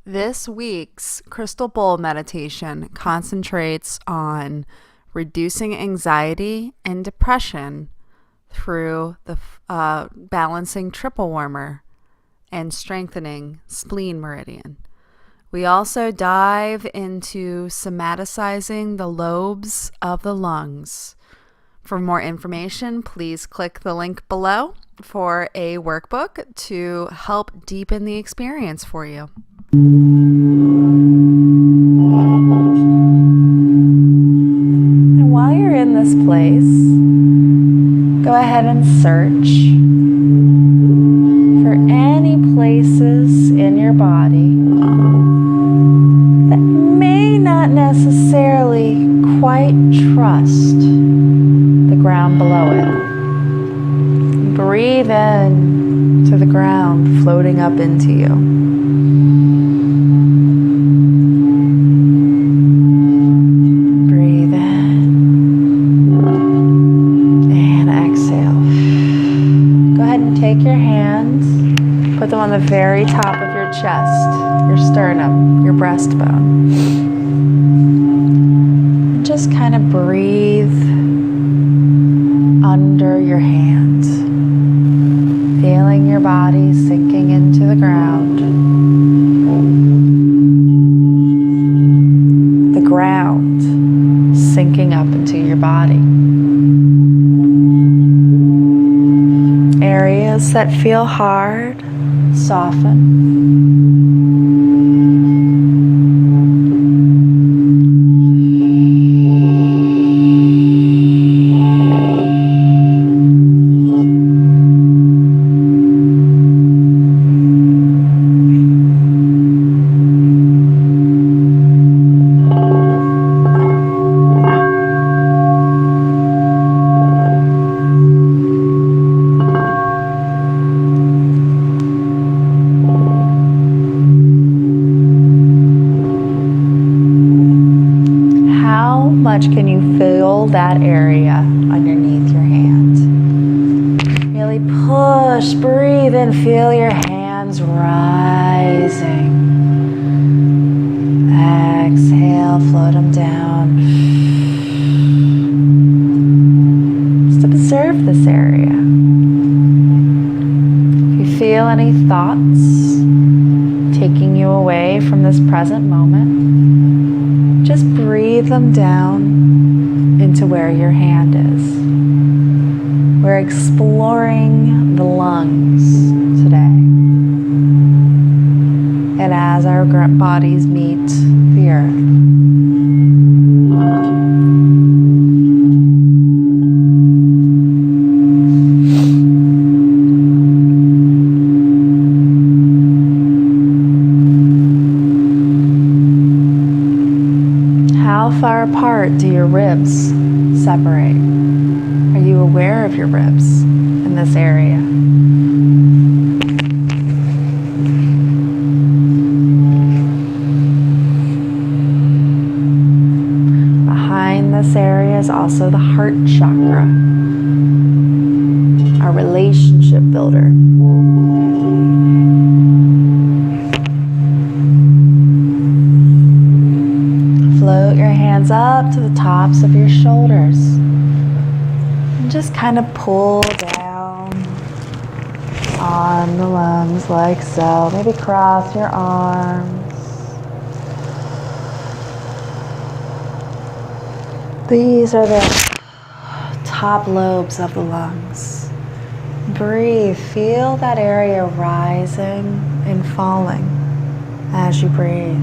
This week's Cystal Bowl Meditation concentrates on reducing anxiety and depression through the balancing triple warmer and strengthening spleen meridian. We also dive into somaticizing the lobes of the lungs. For more information, please click the link below for a workbook to help deepen the experience for you. And while you're in this place, go ahead and search for any places in your body that may not necessarily quite trust the ground below it. Breathe in to the ground floating up into you. Take your hands, put them on the very top of your chest, your sternum, your breastbone. And just kind of breathe under your hands, feeling your body sinking into the ground. The ground sinking up into your body. Areas that feel hard, soften. Can you feel that area underneath your hands? Really push, breathe in, feel your hands rising. Exhale, float them down. Just observe this area. If you feel any thoughts taking you away from this present moment, just breathe them down into where your hand is. We're exploring the lungs today. And as our bodies meet the earth. How far apart do your ribs separate? Are you aware of your ribs in this area? Behind this area is also the heart chakra, our relationship builder. Float your hands up to the tops of your shoulders and just kind of pull down on the lungs like so. Maybe cross your arms. These are the top lobes of the lungs. Breathe. Feel that area rising and falling as you breathe.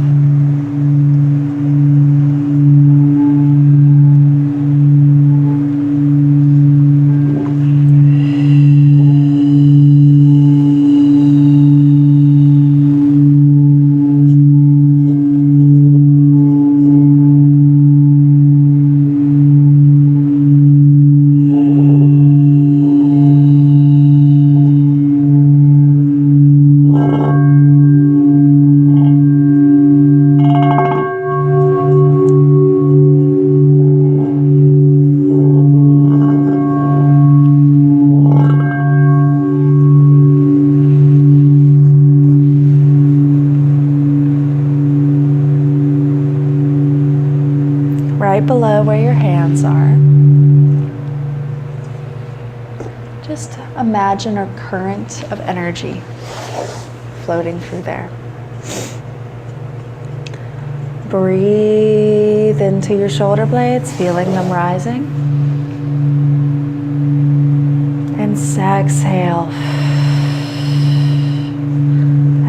right below where your hands are. Just imagine a current of energy floating through there. Breathe into your shoulder blades, feeling them rising. And exhale.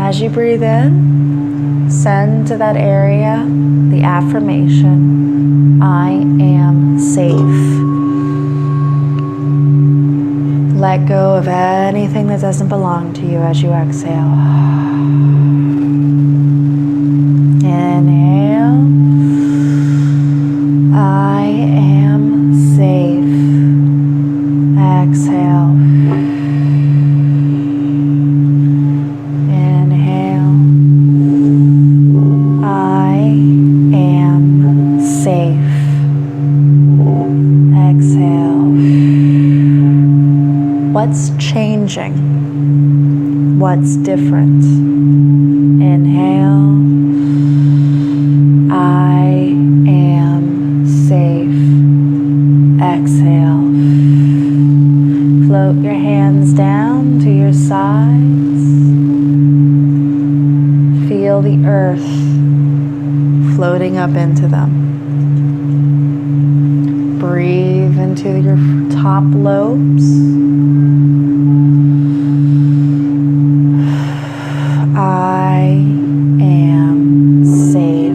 As you breathe in, send to that area the affirmation, I am safe. Let go of anything that doesn't belong to you as you exhale. Inhale. I am safe. Exhale. Inhale. I am safe. Exhale. What's changing? What's different? Inhale. I am safe. Exhale. Float your hands down to your sides. Feel the earth floating up into them. Breathe into your top lobes. I am safe.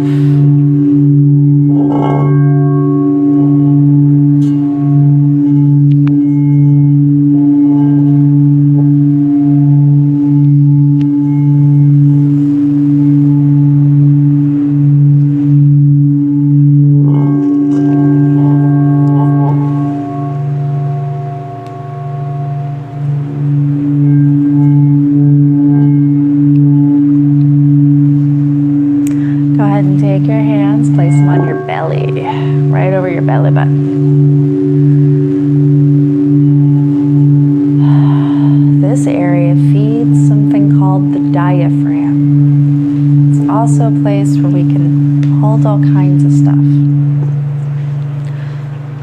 Take your hands, place them on your belly, right over your belly button. This area feeds something called the diaphragm. It's also a place where we can hold all kinds of stuff.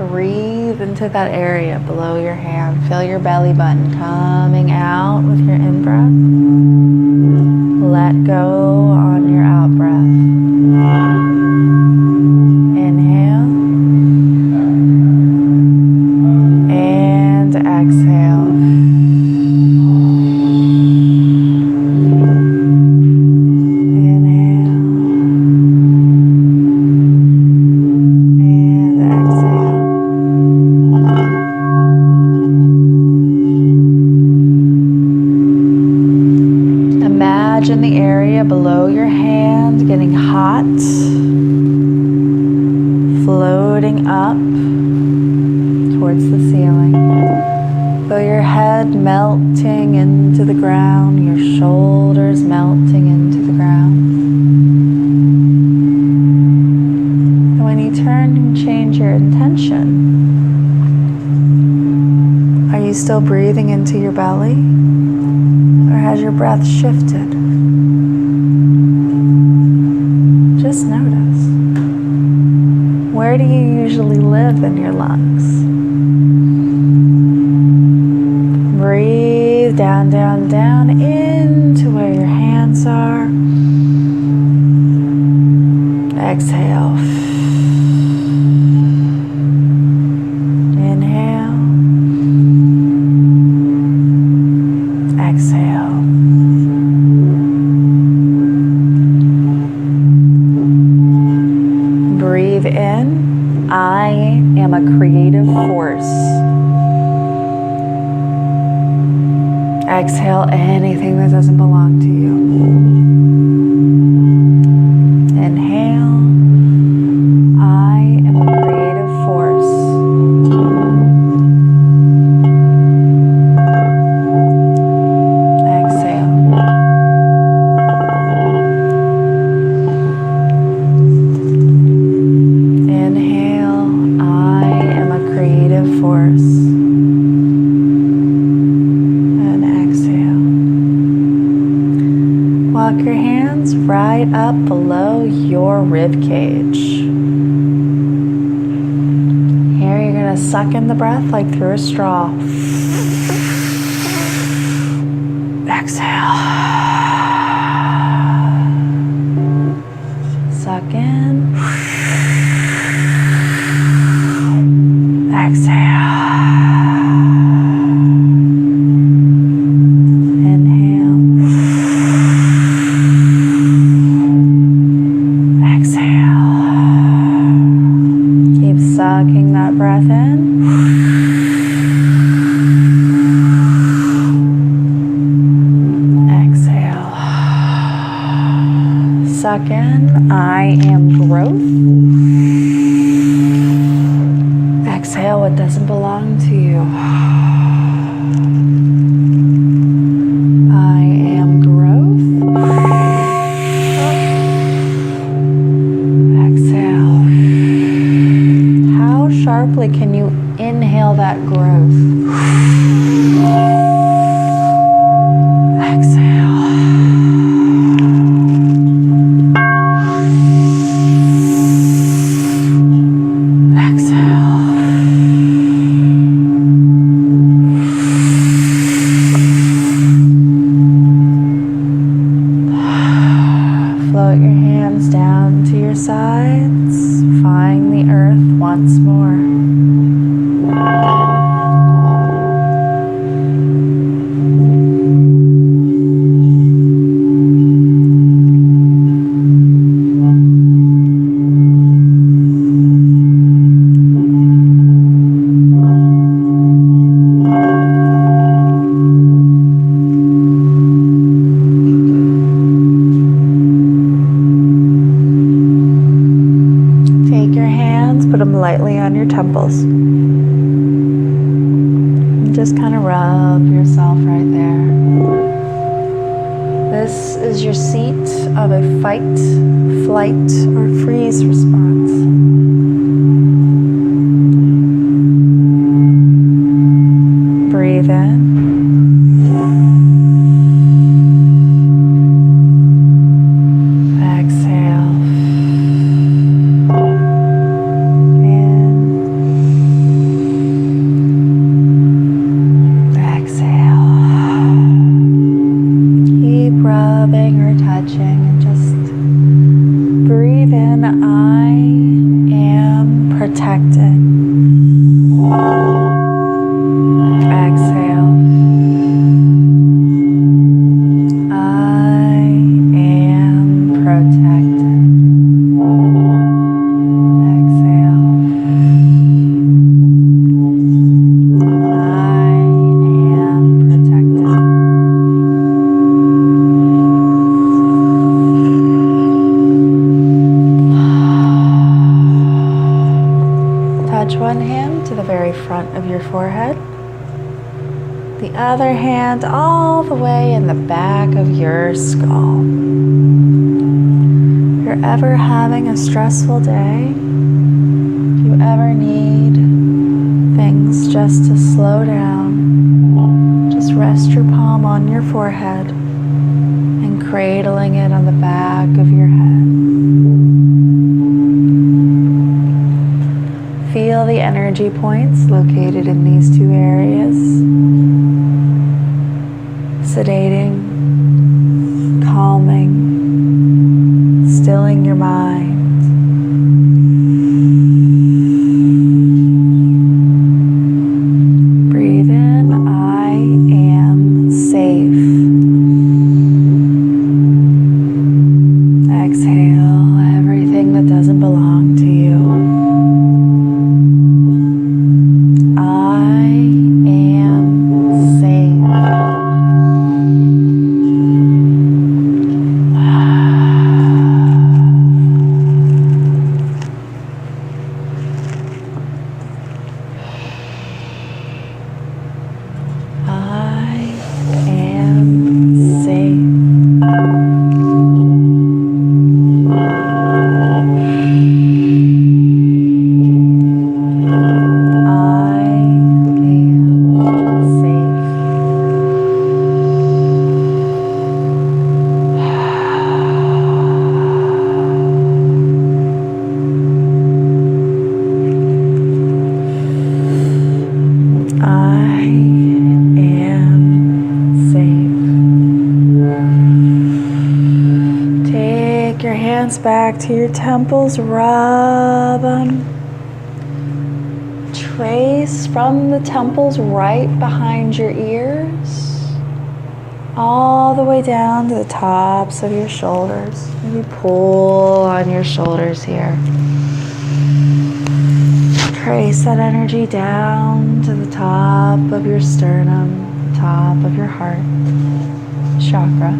Breathe into that area below your hand. Feel your belly button coming out with your in-breath. Let go on your out-breath. Inhale and exhale. Inhale and exhale. Imagine the area below your hand getting hot, floating up towards the ceiling. Feel your head melting into the ground, your shoulders melting into the ground. And when you turn and change your intention, are you still breathing into your belly? Or has your breath shifted? Just notice. Where do you usually live in your lungs? Breathe down, down, down into where your hands are. Exhale. Inhale. Exhale. Breathe in. I am a creative force. Exhale anything that doesn't belong to you. Inhale. I am a creative force. Exhale. Inhale. I am a creative force. Walk your hands right up below your rib cage. suck in the breath like through a straw. Exhale. Suck in. Exhale. Inhale. Exhale. Keep sucking that breath in. Exhale. Suck in. I am growth. Exhale what doesn't belong to you. I am growth. Exhale. How sharply can you inhale that growth? Exhale. Exhale. Float your hands down to your sides, find the earth once more. Put them lightly on your temples. And just kind of rub yourself right there. This is your seat of a fight, flight, or freeze response. Breathe in. Exhale. And just breathe in. I am protected. Exhale. I am protected. Exhale. I am protected. Touch one hand to the very front of your forehead. The other hand all the way in the back of your skull. If you're ever having a stressful day, if you ever need things just to slow down, just rest your palm on your forehead and cradling it on the back of your head. Feel the energy points located in these two areas, sedating, calming, stilling your mind. Breathe in. I am safe. Exhale everything that doesn't belong to you. Take your hands back to your temples, rub them. Trace from the temples right behind your ears, all the way down to the tops of your shoulders. Maybe pull on your shoulders here. Trace that energy down to the top of your sternum, the top of your heart chakra.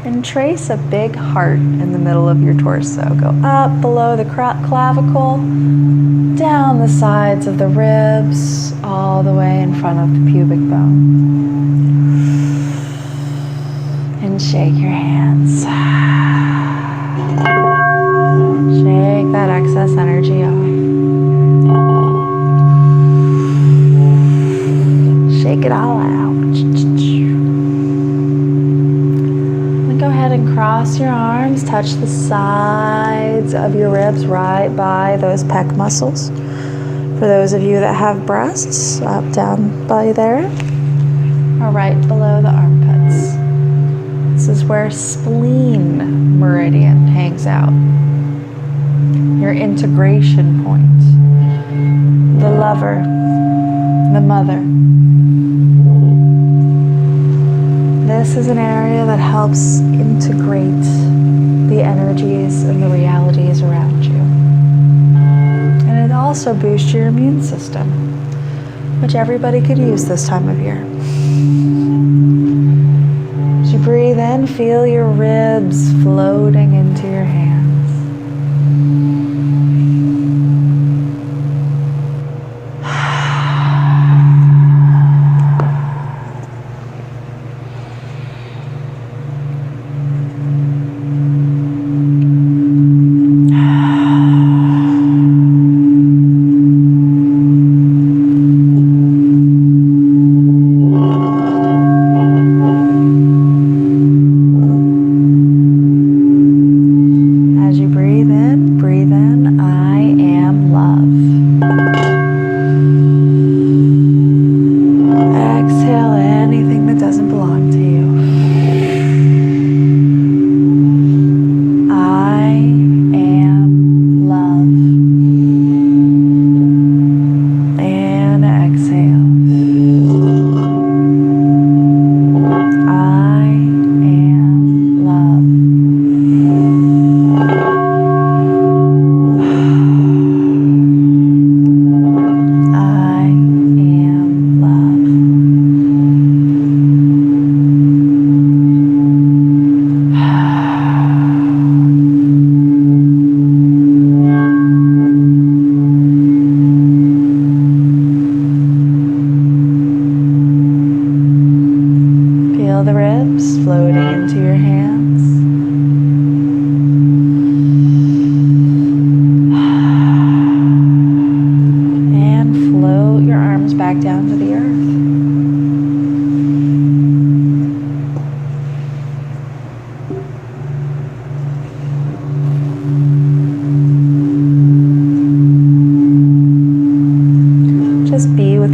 And trace a big heart in the middle of your torso. Go up below the clavicle, down the sides of the ribs, all the way in front of the pubic bone. And shake your hands. Shake that excess energy off. Shake it all out. Then go ahead and cross your arms, touch the sides of your ribs right by those pec muscles. For those of you that have breasts, up down by there, or right below the armpits. This is where spleen meridian hangs out. Your integration point, the lover, the mother. This is an area that helps integrate the energies and the realities around you. And it also boosts your immune system, which everybody could use this time of year. As you breathe in, feel your ribs floating into your hands.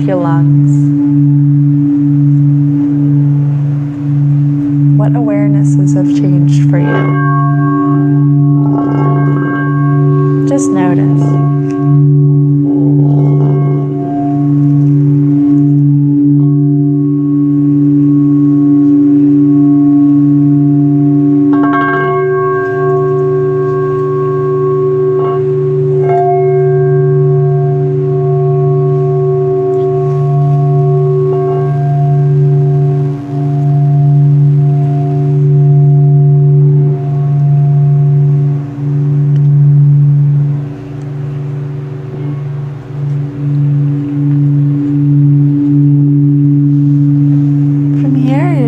Your lungs. What awarenesses have changed for you? Just notice.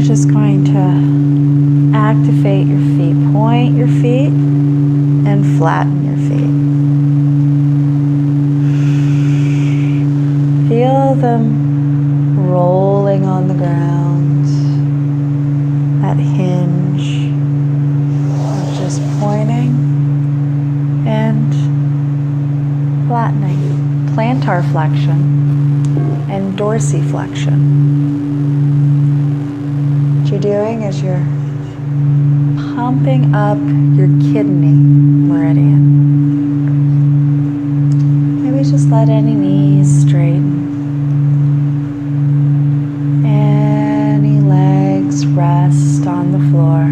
Just going to activate your feet. Point your feet and flatten your feet. Feel them rolling on the ground. That hinge of just pointing and flattening. Plantar flexion and dorsiflexion. What you're doing is you're pumping up your kidney meridian. Maybe just let any knees straighten. Any legs rest on the floor.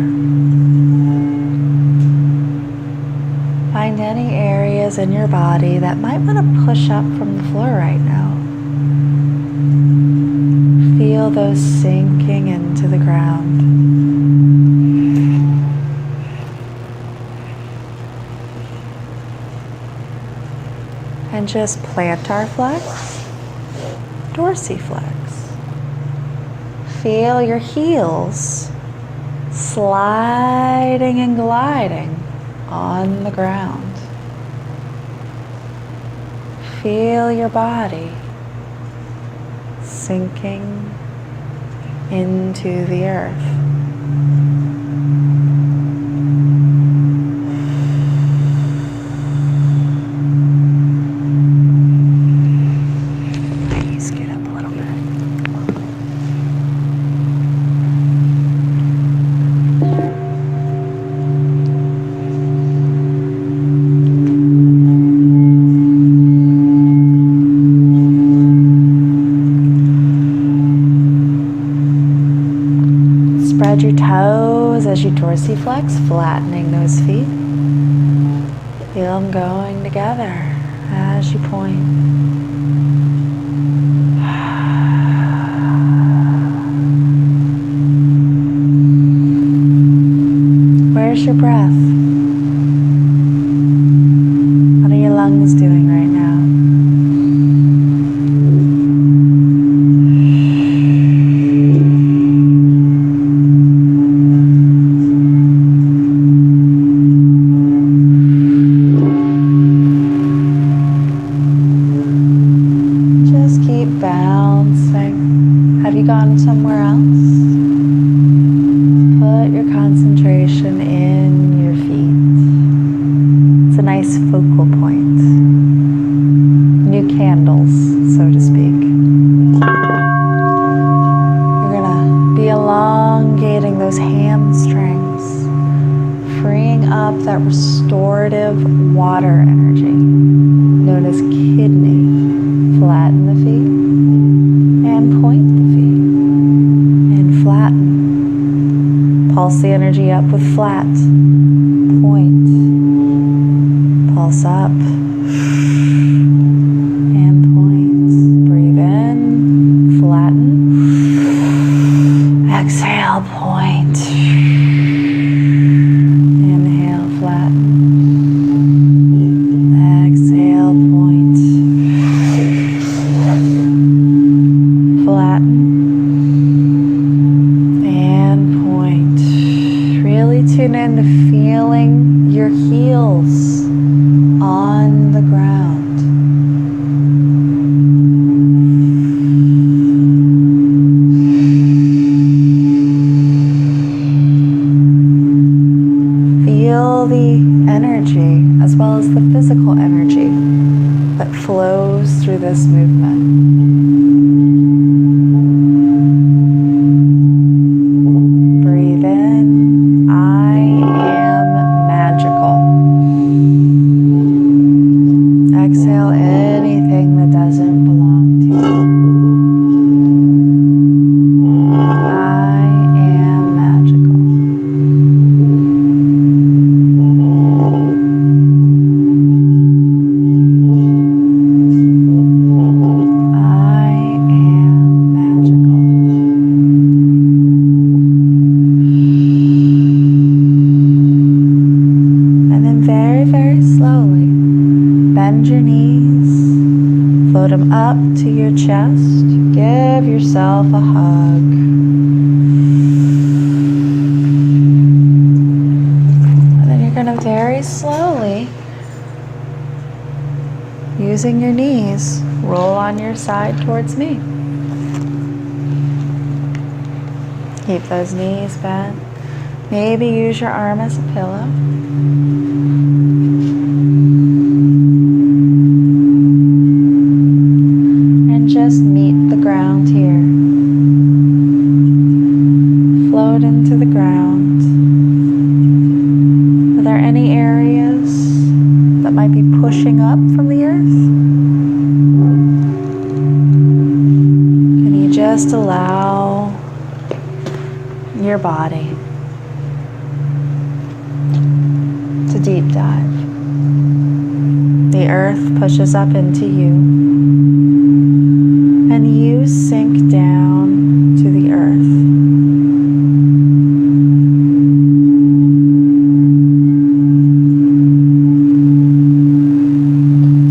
Find any areas in your body that might want to push up from the floor right now. Feel those sinking into the ground. And just plantar flex, dorsiflex. Feel your heels sliding and gliding on the ground. Feel your body sinking into the earth. Please get up a little bit. Spread your toes as you dorsiflex, flattening those feet. Feel them going together as you point. Where's your breath? What are your lungs doing right now? Gone somewhere else? Put your concentration in your feet. It's a nice focal point. New candles, so to speak. You're gonna be elongating those hamstrings, freeing up that restorative water energy known as kidney. Flatten the feet and point the feet. Flatten. Pulse the energy up with flat. Point. Pulse up. And point. Breathe in. Flatten. Exhale. Point. Inhale. Flatten. Exhale. Point. Flatten. Tune in to feeling your heels on the ground. Feel the energy as well as the physical energy that flows through this movement. Float them up to your chest. Give yourself a hug. And then you're going to very slowly, using your knees, roll on your side towards me. Keep those knees bent. Maybe use your arm as a pillow. Just meet the ground here. Float into the ground. just allow your body to deep dive. The earth pushes up into you, and you sink down to the earth.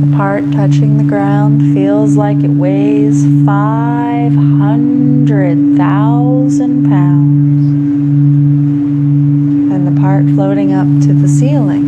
The part touching the ground feels like it weighs 500,000 pounds. And the part floating up to the ceiling